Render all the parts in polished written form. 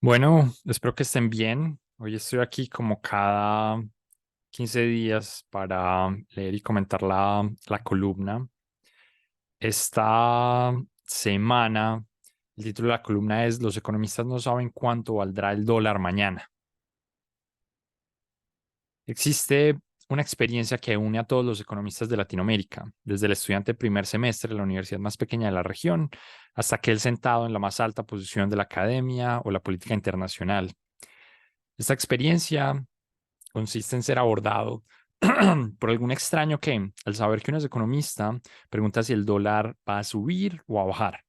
Bueno, espero que estén bien. Hoy estoy aquí como cada 15 días para leer y comentar la columna. Esta semana, el título de la columna es Los economistas no saben cuánto valdrá el dólar mañana. Existe una experiencia que une a todos los economistas de Latinoamérica, desde el estudiante de primer semestre de la universidad más pequeña de la región hasta aquel sentado en la más alta posición de la academia o la política internacional. Esta experiencia consiste en ser abordado por algún extraño que, al saber que uno es economista, pregunta si el dólar va a subir o a bajar.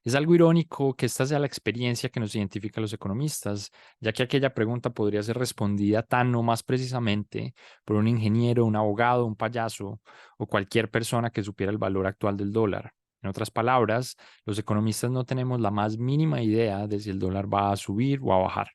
Es algo irónico que esta sea la experiencia que nos identifica a los economistas, ya que aquella pregunta podría ser respondida tan o más precisamente por un ingeniero, un abogado, un payaso o cualquier persona que supiera el valor actual del dólar. En otras palabras, los economistas no tenemos la más mínima idea de si el dólar va a subir o a bajar.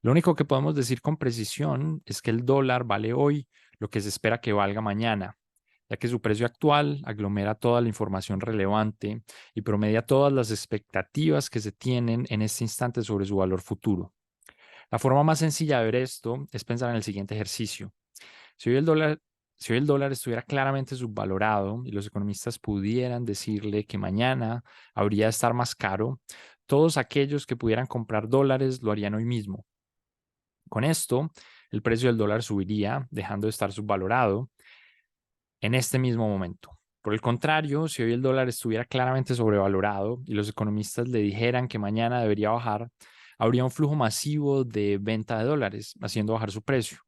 Lo único que podemos decir con precisión es que el dólar vale hoy lo que se espera que valga mañana, ya que su precio actual aglomera toda la información relevante y promedia todas las expectativas que se tienen en este instante sobre su valor futuro. La forma más sencilla de ver esto es pensar en el siguiente ejercicio. Si hoy el dólar, si hoy el dólar estuviera claramente subvalorado y los economistas pudieran decirle que mañana habría de estar más caro, todos aquellos que pudieran comprar dólares lo harían hoy mismo. Con esto, el precio del dólar subiría, dejando de estar subvalorado en este mismo momento. Por el contrario, si hoy el dólar estuviera claramente sobrevalorado y los economistas le dijeran que mañana debería bajar, habría un flujo masivo de venta de dólares, haciendo bajar su precio.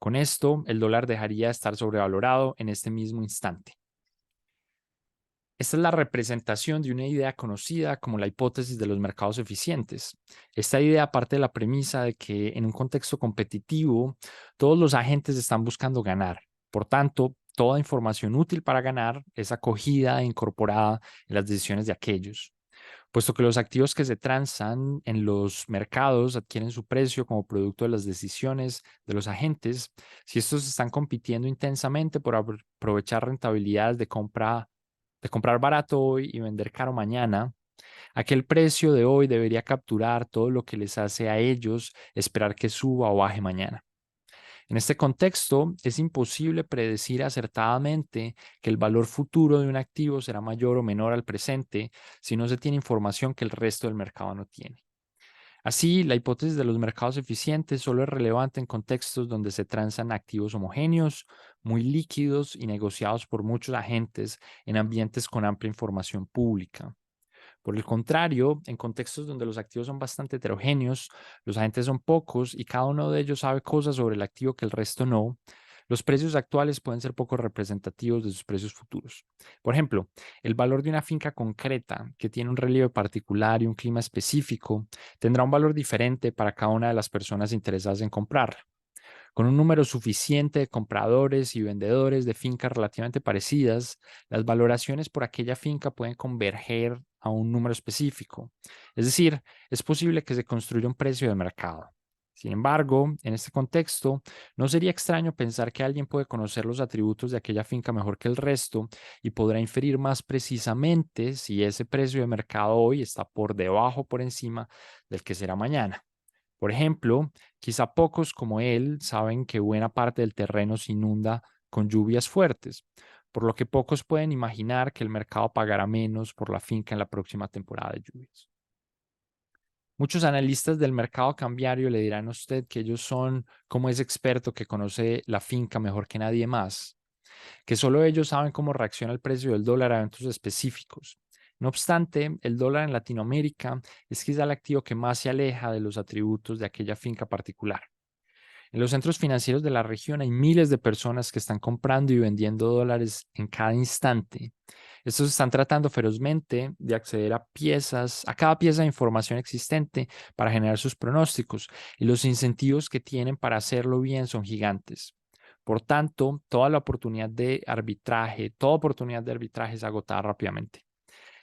Con esto, el dólar dejaría de estar sobrevalorado en este mismo instante. Esta es la representación de una idea conocida como la hipótesis de los mercados eficientes. Esta idea parte de la premisa de que en un contexto competitivo todos los agentes están buscando ganar. Por tanto, toda información útil para ganar es acogida e incorporada en las decisiones de aquellos. Puesto que los activos que se transan en los mercados adquieren su precio como producto de las decisiones de los agentes, si estos están compitiendo intensamente por aprovechar rentabilidades de comprar barato hoy y vender caro mañana, aquel precio de hoy debería capturar todo lo que les hace a ellos esperar que suba o baje mañana. En este contexto, es imposible predecir acertadamente que el valor futuro de un activo será mayor o menor al presente si no se tiene información que el resto del mercado no tiene. Así, la hipótesis de los mercados eficientes solo es relevante en contextos donde se transan activos homogéneos, muy líquidos y negociados por muchos agentes en ambientes con amplia información pública. Por el contrario, en contextos donde los activos son bastante heterogéneos, los agentes son pocos y cada uno de ellos sabe cosas sobre el activo que el resto no, los precios actuales pueden ser poco representativos de sus precios futuros. Por ejemplo, el valor de una finca concreta que tiene un relieve particular y un clima específico tendrá un valor diferente para cada una de las personas interesadas en comprarla. Con un número suficiente de compradores y vendedores de fincas relativamente parecidas, las valoraciones por aquella finca pueden converger a un número específico. Es decir, es posible que se construya un precio de mercado. Sin embargo, en este contexto, no sería extraño pensar que alguien puede conocer los atributos de aquella finca mejor que el resto y podrá inferir más precisamente si ese precio de mercado hoy está por debajo o por encima del que será mañana. Por ejemplo, quizá pocos como él saben que buena parte del terreno se inunda con lluvias fuertes, por lo que pocos pueden imaginar que el mercado pagará menos por la finca en la próxima temporada de lluvias. Muchos analistas del mercado cambiario le dirán a usted que ellos son como ese experto que conoce la finca mejor que nadie más, que solo ellos saben cómo reacciona el precio del dólar a eventos específicos. No obstante, el dólar en Latinoamérica es quizá el activo que más se aleja de los atributos de aquella finca particular. En los centros financieros de la región hay miles de personas que están comprando y vendiendo dólares en cada instante. Estos están tratando ferozmente de acceder a cada pieza de información existente para generar sus pronósticos y los incentivos que tienen para hacerlo bien son gigantes. Por tanto, toda oportunidad de arbitraje es agotada rápidamente.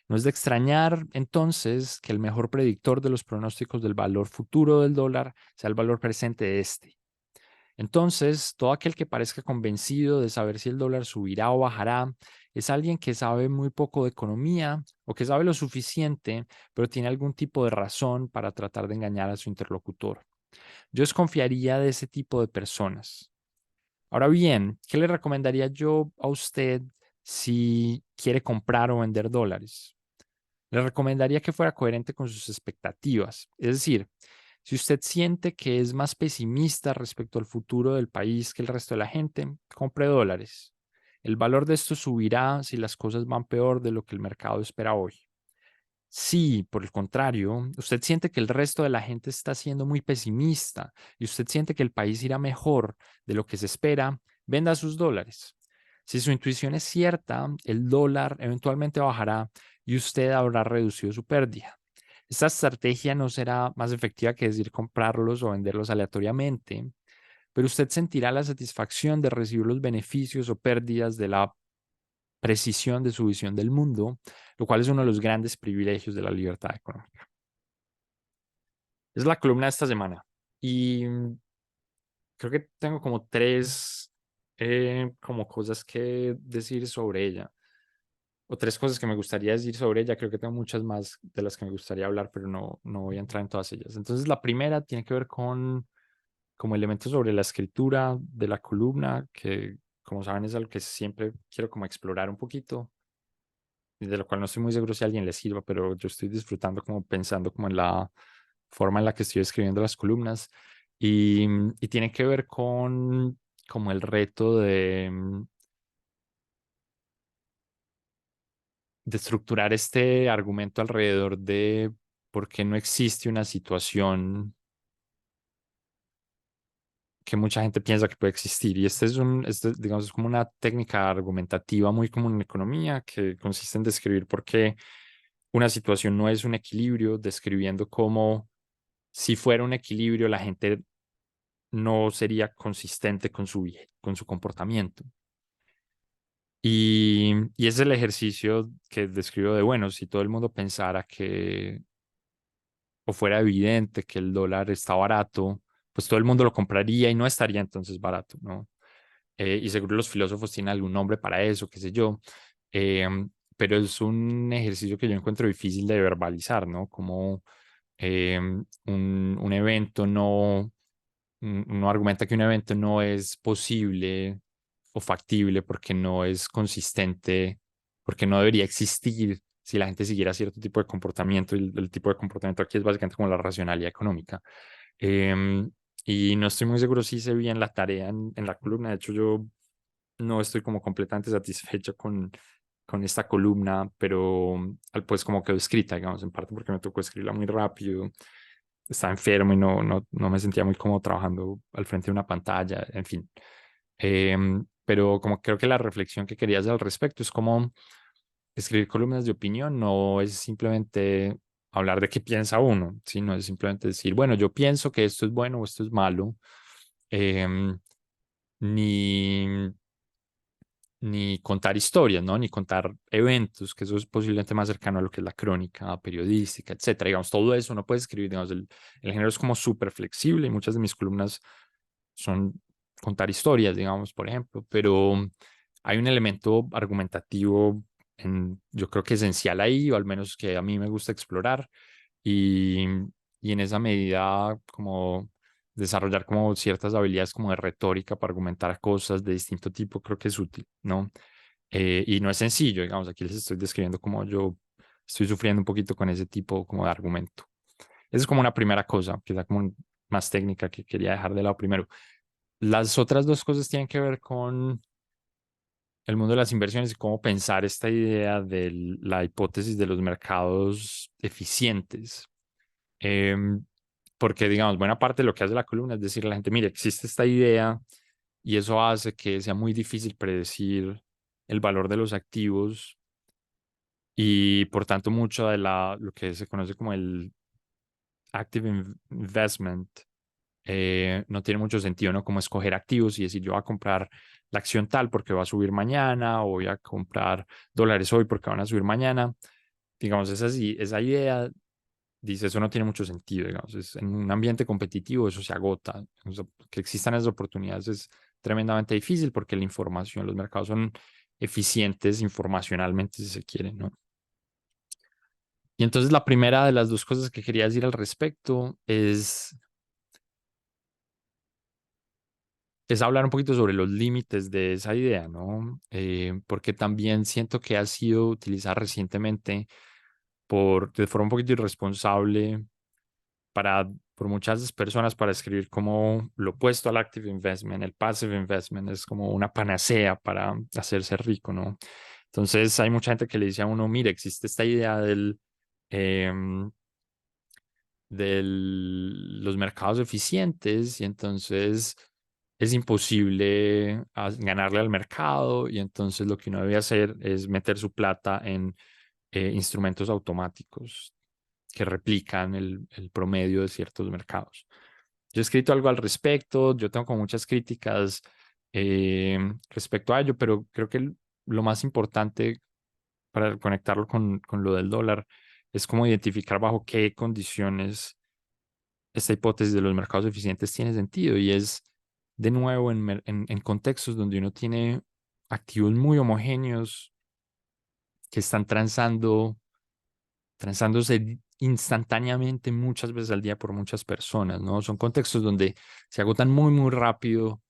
No es de extrañar entonces que el mejor predictor de los pronósticos del valor futuro del dólar sea el valor presente de este. Entonces, todo aquel que parezca convencido de saber si el dólar subirá o bajará es alguien que sabe muy poco de economía o que sabe lo suficiente, pero tiene algún tipo de razón para tratar de engañar a su interlocutor. Yo desconfiaría de ese tipo de personas. Ahora bien, ¿qué le recomendaría yo a usted si quiere comprar o vender dólares? Le recomendaría que fuera coherente con sus expectativas. Es decir, si usted siente que es más pesimista respecto al futuro del país que el resto de la gente, compre dólares. El valor de esto subirá si las cosas van peor de lo que el mercado espera hoy. Si, por el contrario, usted siente que el resto de la gente está siendo muy pesimista y usted siente que el país irá mejor de lo que se espera, venda sus dólares. Si su intuición es cierta, el dólar eventualmente bajará y usted habrá reducido su pérdida. Esta estrategia no será más efectiva que decir comprarlos o venderlos aleatoriamente, pero usted sentirá la satisfacción de recibir los beneficios o pérdidas de la precisión de su visión del mundo, lo cual es uno de los grandes privilegios de la libertad económica. Es la columna de esta semana y creo que tengo como tres como cosas que decir sobre ella o tres cosas que me gustaría decir sobre ella. Creo que tengo muchas más de las que me gustaría hablar, pero no voy a entrar en todas ellas. Entonces, la primera tiene que ver con como elementos sobre la escritura de la columna, que como saben es algo que siempre quiero como explorar un poquito y de lo cual no estoy muy seguro si a alguien le sirva, pero yo estoy disfrutando como pensando como en la forma en la que estoy escribiendo las columnas y tiene que ver con como el reto de estructurar este argumento alrededor de por qué no existe una situación que mucha gente piensa que puede existir. Y digamos, es como una técnica argumentativa muy común en economía que consiste en describir por qué una situación no es un equilibrio, describiendo cómo si fuera un equilibrio la gente no sería consistente con su comportamiento. Y es el ejercicio que describo de, bueno, si todo el mundo pensara que, o fuera evidente que el dólar está barato, pues todo el mundo lo compraría y no estaría entonces barato, ¿no? Y seguro los filósofos tienen algún nombre para eso, qué sé yo. Pero es un ejercicio que yo encuentro difícil de verbalizar, ¿no? Como un evento no, uno argumenta que un evento no es posible o factible porque no es consistente, porque no debería existir si la gente siguiera cierto tipo de comportamiento y el tipo de comportamiento aquí es básicamente como la racionalidad económica. Em, y no estoy muy seguro si hice bien la tarea en la columna. De hecho, yo no estoy como completamente satisfecho con esta columna, pero pues como quedó escrita, digamos, en parte porque me tocó escribirla muy rápido, estaba enfermo y no me sentía muy cómodo trabajando al frente de una pantalla, en fin. Pero como creo que la reflexión que quería hacer al respecto es como escribir columnas de opinión no es simplemente hablar de qué piensa uno, sino es simplemente decir, bueno, yo pienso que esto es bueno o esto es malo, em, ni ni contar historias, ¿no? Ni contar eventos, que eso es posiblemente más cercano a lo que es la crónica periodística, etcétera. Digamos, todo eso uno puede escribir, digamos, el género es como súper flexible y muchas de mis columnas son contar historias, digamos, por ejemplo, pero hay un elemento argumentativo yo creo que esencial ahí, o al menos que a mí me gusta explorar, y, y en esa medida como desarrollar como ciertas habilidades como de retórica para argumentar cosas de distinto tipo, creo que es útil, ¿no? Y no es sencillo, digamos, aquí les estoy describiendo cómo yo estoy sufriendo un poquito con ese tipo como de argumento. Esa es como una primera cosa, quizá como más técnica que quería dejar de lado primero. Las otras dos cosas tienen que ver con el mundo de las inversiones y cómo pensar esta idea de la hipótesis de los mercados eficientes. Em, Porque, digamos, buena parte de lo que hace la columna es decirle a la gente, mire, existe esta idea y eso hace que sea muy difícil predecir el valor de los activos y, por tanto, mucho de lo que se conoce como el active investment no tiene mucho sentido, ¿no? Como escoger activos y decir, yo voy a comprar la acción tal porque va a subir mañana o voy a comprar dólares hoy porque van a subir mañana. Digamos, esa idea dice, eso no tiene mucho sentido, digamos, en un ambiente competitivo eso se agota, o sea, que existan esas oportunidades es tremendamente difícil porque la información, los mercados son eficientes informacionalmente, si se quiere, ¿no? Y entonces la primera de las dos cosas que quería decir al respecto es hablar un poquito sobre los límites de esa idea, ¿no? Porque también siento que ha sido utilizada recientemente de forma un poquito irresponsable por muchas personas para escribir como lo opuesto al active investment. El passive investment es como una panacea para hacerse rico, ¿no? Entonces hay mucha gente que le dice a uno, mire, existe esta idea em, los mercados eficientes y entonces es imposible ganarle al mercado y entonces lo que uno debe hacer es meter su plata en instrumentos automáticos que replican el promedio de ciertos mercados. Yo he escrito algo al respecto, yo tengo como muchas críticas respecto a ello, pero creo que lo más importante para conectarlo con lo del dólar es como identificar bajo qué condiciones esta hipótesis de los mercados eficientes tiene sentido y es de nuevo en contextos donde uno tiene activos muy homogéneos que están transándose instantáneamente muchas veces al día por muchas personas, ¿no? Son contextos donde se agotan muy, muy rápido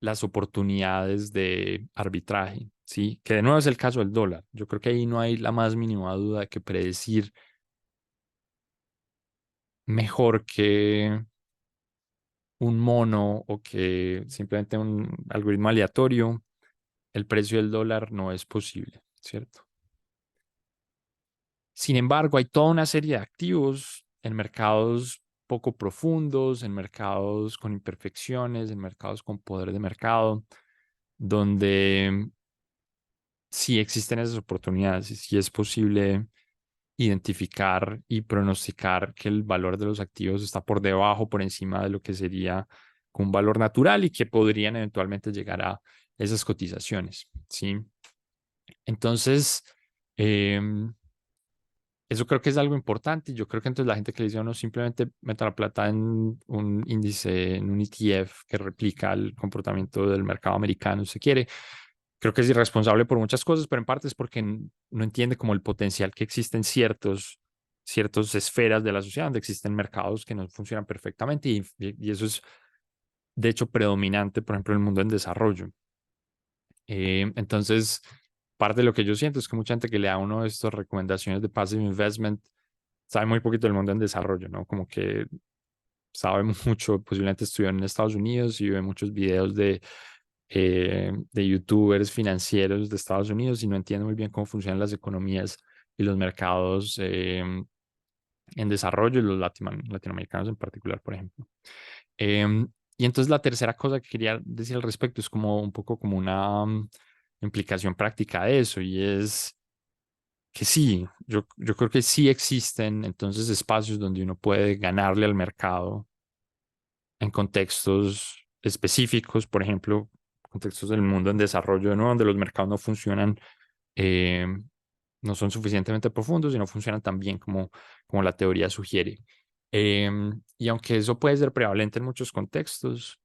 las oportunidades de arbitraje, ¿sí? Que de nuevo es el caso del dólar. Yo creo que ahí no hay la más mínima duda de que predecir mejor que un mono o que simplemente un algoritmo aleatorio, el precio del dólar no es posible, ¿cierto? Sin embargo, hay toda una serie de activos en mercados poco profundos, en mercados con imperfecciones, en mercados con poder de mercado, donde sí existen esas oportunidades y sí es posible identificar y pronosticar que el valor de los activos está por debajo, por encima de lo que sería un valor natural y que podrían eventualmente llegar a esas cotizaciones, ¿sí? Entonces, em, eso creo que es algo importante. Yo creo que entonces la gente que le dice a uno simplemente meta la plata en un índice, en un ETF que replica el comportamiento del mercado americano, si se quiere. Creo que es irresponsable por muchas cosas, pero en parte es porque no entiende como el potencial que existe en ciertas esferas de la sociedad donde existen mercados que no funcionan perfectamente y eso es de hecho predominante, por ejemplo, en el mundo en desarrollo. Entonces, parte de lo que yo siento es que mucha gente que le da a uno de estas recomendaciones de passive investment sabe muy poquito del mundo en desarrollo, ¿no? Como que sabe mucho, posiblemente estudió en Estados Unidos y ve muchos videos de youtubers financieros de Estados Unidos y no entiende muy bien cómo funcionan las economías y los mercados en desarrollo y los latinoamericanos en particular, por ejemplo. Y entonces la tercera cosa que quería decir al respecto es como un poco como una implicación práctica de eso y es que sí, yo creo que sí existen entonces espacios donde uno puede ganarle al mercado en contextos específicos, por ejemplo, contextos del mundo en desarrollo, ¿no? Donde los mercados no funcionan, eh, no son suficientemente profundos y no funcionan tan bien como la teoría sugiere. Y aunque eso puede ser prevalente en muchos contextos,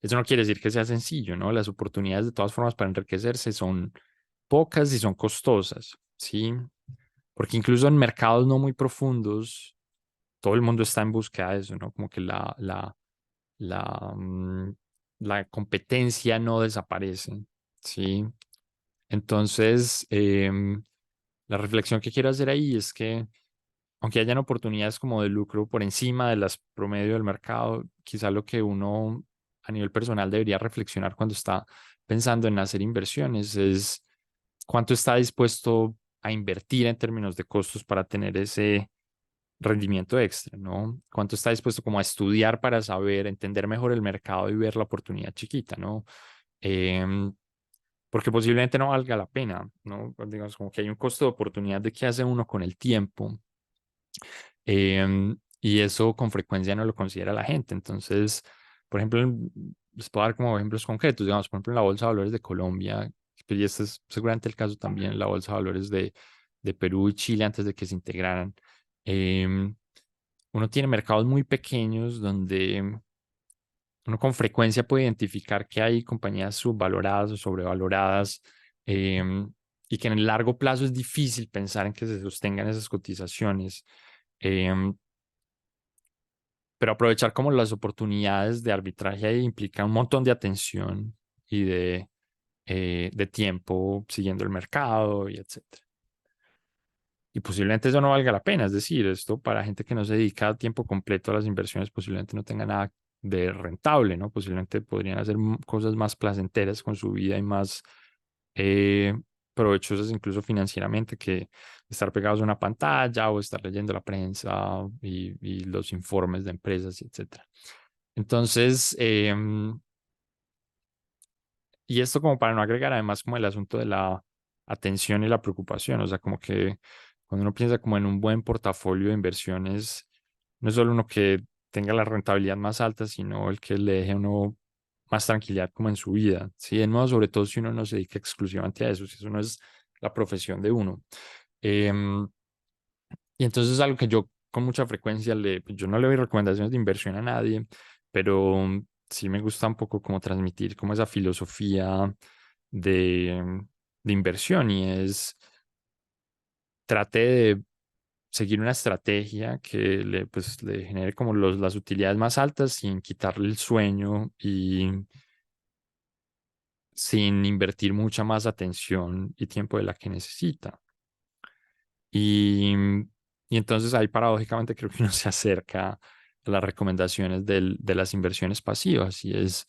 eso no quiere decir que sea sencillo, ¿no? Las oportunidades de todas formas para enriquecerse son pocas y son costosas, ¿sí? Porque incluso en mercados no muy profundos, todo el mundo está en búsqueda de eso, ¿no? Como que la, mm, la competencia no desaparece, ¿sí? Entonces, la reflexión que quiero hacer ahí es que, aunque hayan oportunidades como de lucro por encima de las promedio del mercado, quizá lo que uno a nivel personal debería reflexionar cuando está pensando en hacer inversiones es cuánto está dispuesto a invertir en términos de costos para tener ese rendimiento extra, ¿no? ¿Cuánto está dispuesto como a estudiar para saber, entender mejor el mercado y ver la oportunidad chiquita, ¿no? Em, Porque posiblemente no valga la pena, ¿no? Pues digamos, como que hay un costo de oportunidad de qué hace uno con el tiempo. Y eso con frecuencia no lo considera la gente. Entonces, por ejemplo, les puedo dar como ejemplos concretos, digamos, por ejemplo, en la Bolsa de Valores de Colombia, y este es seguramente el caso también en la Bolsa de Valores de Perú y Chile antes de que se integraran. Em, Uno tiene mercados muy pequeños donde uno con frecuencia puede identificar que hay compañías subvaloradas o sobrevaloradas, y que en el largo plazo es difícil pensar en que se sostengan esas cotizaciones. em, pero aprovechar como las oportunidades de arbitraje ahí implica un montón de atención y de tiempo siguiendo el mercado y etcétera. Y posiblemente eso no valga la pena, es decir, esto para gente que no se dedica a tiempo completo a las inversiones posiblemente no tenga nada de rentable, ¿no? Posiblemente podrían hacer cosas más placenteras con su vida y más eh, provechosas incluso financieramente que estar pegados a una pantalla o estar leyendo la prensa y los informes de empresas, y etcétera. Entonces, y esto como para no agregar además como el asunto de la atención y la preocupación, o sea, como que cuando uno piensa como en un buen portafolio de inversiones, no es solo uno que tenga la rentabilidad más alta, sino el que le deje a uno más tranquilidad como en su vida. Sí, de nuevo, sobre todo si uno no se dedica exclusivamente a eso, si eso no es la profesión de uno. Em, y entonces es algo que yo con mucha frecuencia yo no le doy recomendaciones de inversión a nadie, pero sí me gusta un poco como transmitir como esa filosofía de inversión y es trate de seguir una estrategia que pues, le genere como las utilidades más altas sin quitarle el sueño y sin invertir mucha más atención y tiempo de la que necesita. Y, y entonces ahí paradójicamente creo que uno se acerca a las recomendaciones de las inversiones pasivas y es,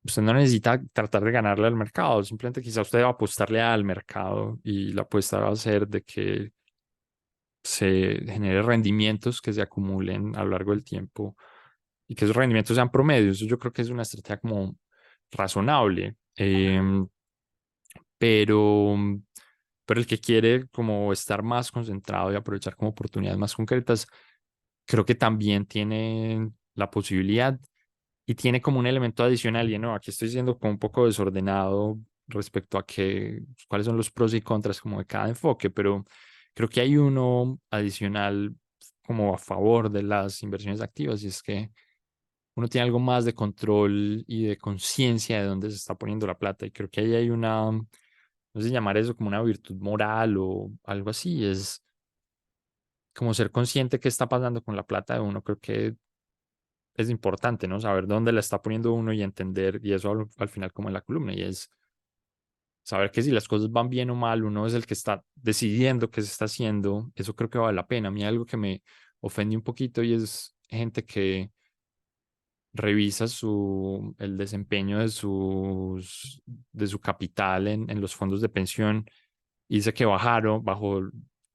usted no necesita tratar de ganarle al mercado, simplemente quizá usted va a apostarle al mercado y la apuesta va a ser de que se genere rendimientos que se acumulen a lo largo del tiempo y que esos rendimientos sean promedios. Eso yo creo que es una estrategia como razonable. Pero, pero el que quiere como estar más concentrado y aprovechar como oportunidades más concretas, creo que también tiene la posibilidad y tiene como un elemento adicional. Y no, aquí estoy siendo como un poco desordenado respecto a cuáles son los pros y contras como de cada enfoque, pero creo que hay uno adicional como a favor de las inversiones activas y es que uno tiene algo más de control y de conciencia de dónde se está poniendo la plata. Y creo que ahí hay no sé llamar eso como una virtud moral o algo así, es como ser consciente qué está pasando con la plata de uno. Creo que es importante, ¿no? Saber dónde la está poniendo uno y entender, y eso al final como en la columna, y es saber que si las cosas van bien o mal, uno es el que está decidiendo qué se está haciendo. Eso creo que vale la pena. A mí algo que me ofende un poquito y es gente que revisa el desempeño de su capital en los fondos de pensión y dice que bajó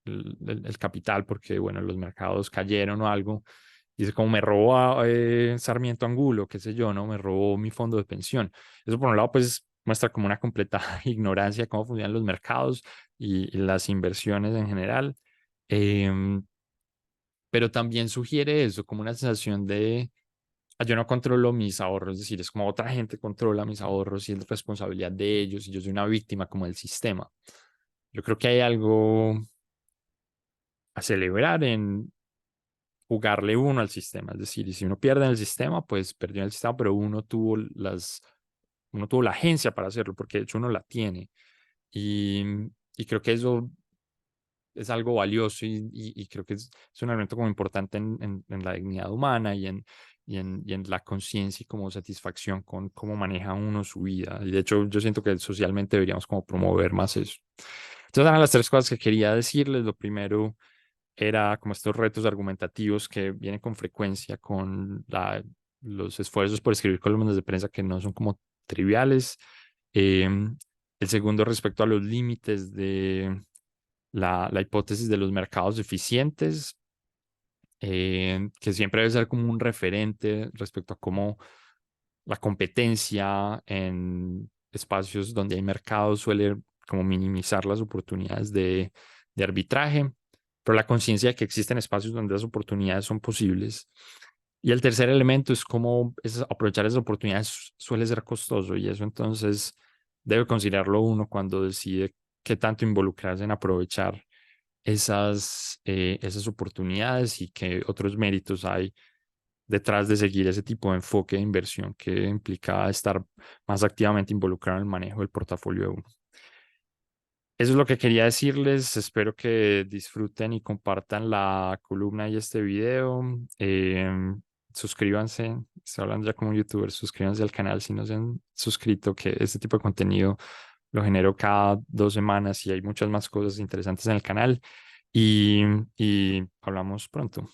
el capital porque, bueno, los mercados cayeron o algo. Dice como me robó Sarmiento Angulo, qué sé yo, ¿no? Me robó mi fondo de pensión. Eso por un lado, pues muestra como una completa ignorancia de cómo funcionan los mercados y las inversiones en general. Em, pero también sugiere eso, como una sensación de yo no controlo mis ahorros, es decir, es como otra gente controla mis ahorros y es responsabilidad de ellos y yo soy una víctima como del sistema. Yo creo que hay algo a celebrar en jugarle uno al sistema, es decir, y si uno pierde en el sistema, pues perdió en el sistema, pero uno tuvo la agencia para hacerlo, porque de hecho uno la tiene. Y, y creo que eso es algo valioso y creo que es un elemento como importante en la dignidad humana y en la conciencia y como satisfacción con cómo maneja uno su vida. Y de hecho yo siento que socialmente deberíamos como promover más eso. Entonces eran las tres cosas que quería decirles. Lo primero era como estos retos argumentativos que vienen con frecuencia con los esfuerzos por escribir columnas de prensa que no son como triviales. El segundo respecto a los límites de la hipótesis de los mercados eficientes, que siempre debe ser como un referente respecto a cómo la competencia en espacios donde hay mercados suele como minimizar las oportunidades de arbitraje, pero la conciencia de que existen espacios donde las oportunidades son posibles. Y el tercer elemento es cómo aprovechar esas oportunidades suele ser costoso y eso entonces debe considerarlo uno cuando decide qué tanto involucrarse en aprovechar esas oportunidades y qué otros méritos hay detrás de seguir ese tipo de enfoque de inversión que implicaba estar más activamente involucrado en el manejo del portafolio de uno. Eso es lo que quería decirles. Espero que disfruten y compartan la columna y este video. Suscríbanse. Estoy hablando ya como youtuber. Suscríbanse al canal si no se han suscrito, que este tipo de contenido lo genero cada 2 semanas y hay muchas más cosas interesantes en el canal. Y hablamos pronto.